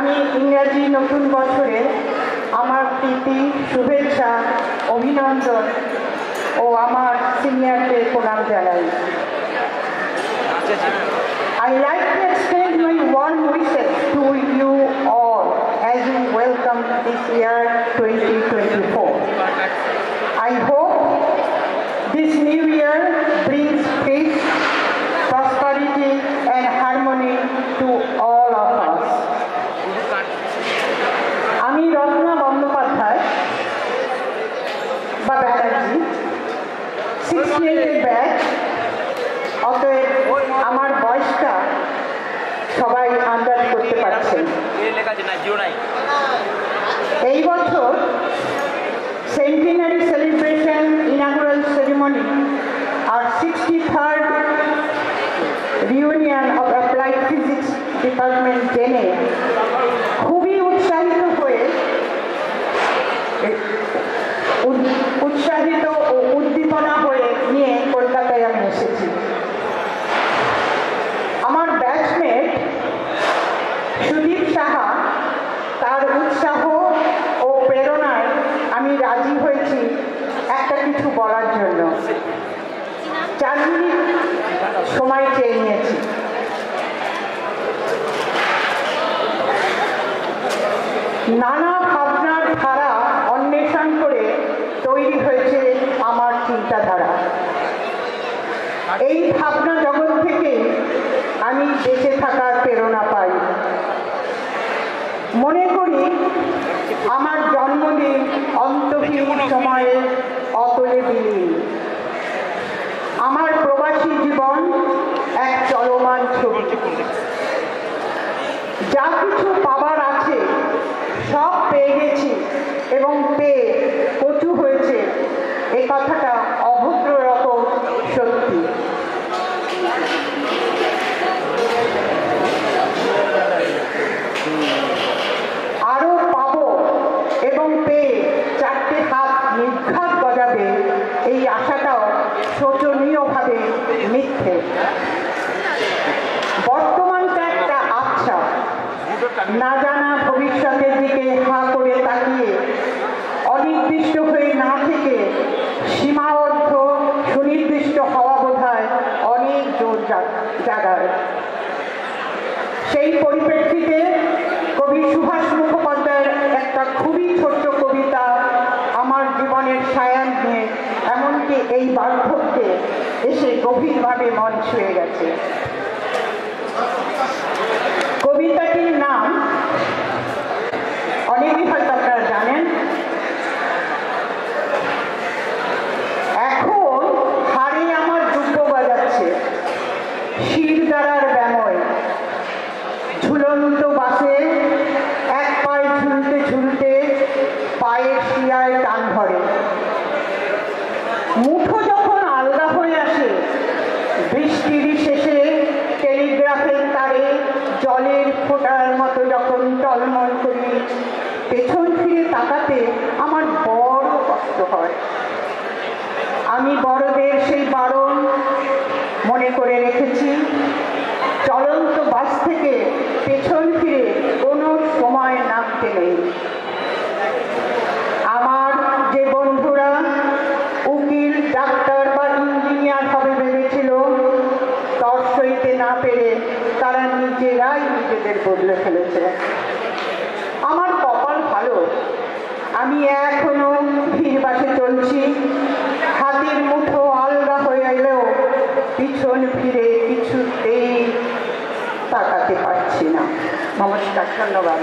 আমি ইংরাজি নতুন বছরে আমার প্রীতি, শুভেচ্ছা, অভিনন্দন ও আমার সিনিয়রদের প্রণাম জানাই। I like to extend my warm wishes to you all as you welcome this year 2024. I hope this new year brings peace, prosperity and harmony to all of us. আমি রত্না বন্দ্যোপাধ্যায় বা ব্যানার্জি 68 ব্যাচ, অতএব আমার বয়সটা সবাই আন্দাজ করতে পারছেন। এই বছর সেন্টিনারি সেলিব্রেশন ইনাগুরাল সেরিমনি আর 63rd reunion of applied physics department জেনে খুবই উৎসাহিত ও উদ্দীপনা হয়ে নিয়ে কলকাতায় আমি এসেছি। আমার ব্যাচমেট সুদীপ সাহা, তার উৎসাহ ও প্রেরণায় আমি রাজি হয়েছি একটা কিছু বলার জন্য। 4 মিনিট সময় চেয়ে নিয়েছি। নানা ভাবনার ধারা অন্বেষণ করে তৈরি হয়েছে আমার চিন্তাধারা। এই ভাবনা জগৎ থেকে আমি বেঁচে থাকার প্রেরণা পাই। মনে করি আমার জন্মদিন অন্তহীন সময়ে অতলে বিলীন। আমার প্রবাসী জীবন এক চলমান ছবি। যা কিছু পাবার আছে সব পেয়ে গেছি এবং পেয়ে কচু হয়েছে, এ কথাটা অভদ্র রকম সত্যি। আরো পাবো এবং পেয়ে 4টে হাত নির্ঘাত গজাবে, এই আশাটাও শোচনীয়ভাবে মিথ্যে। বর্তমানটা একটা আচ্ছা, না জানা ভবিষ্যতের দিকে হাঁ করে তাকিয়ে অনির্দিষ্ট হয়ে না থেকে সীমাবদ্ধ সুনির্দিষ্ট হওয়া বোধহয় অনেক জোর জাগায়। সেই পরিপ্রেক্ষিতে কবি সুভাষ মুখোপাধ্যায়ের একটা খুবই ছোট্ট কবিতা আমার জীবনের সায়ান নিয়ে এমনকি এই বার্ধক্যে এসে গভীরভাবে মন ছুঁয়ে গেছে। কবিতাটির নাম অনেকেই হয়তো আপনারা জানেন। এখন হাড়ে আমার দুব্য বাজাচ্ছে শিরদাঁড়ার ব্যাময়, ঝুলন্ত বাসে এক পায়ে ঝুলতে ঝুলতে পায়ের শিরায় টান ধরে। মুঠো যখন আলগা হয়ে আসে, বৃষ্টির শেষে টেলিগ্রাফের তারে জলের ফোঁটার মতো যখন টলমল করি, পেছন ফিরে তাকাতে আমার বড় কষ্ট হয়। আমি বড়দের সেই বারণ মনে করে রেখেছি, চলন্ত বাস থেকে পেছন ফিরে কোনো সময় নামতে নেই। আমার যে বন্ধুরা উকিল, ডাক্তার বা ইঞ্জিনিয়ার হবে ভেবেছিল, তর সইতে না পেরে তারা নিজেরাই নিজেদের বদলে ফেলেছে। আমার কপাল ভালো, আমি এখনো ভিড় বাসে চলছি। হাতের মুঠো আলগা হয়ে এলেও পিছন ফিরে কিছুতেই তাকাতে পারছি না। নমস্কার, ধন্যবাদ।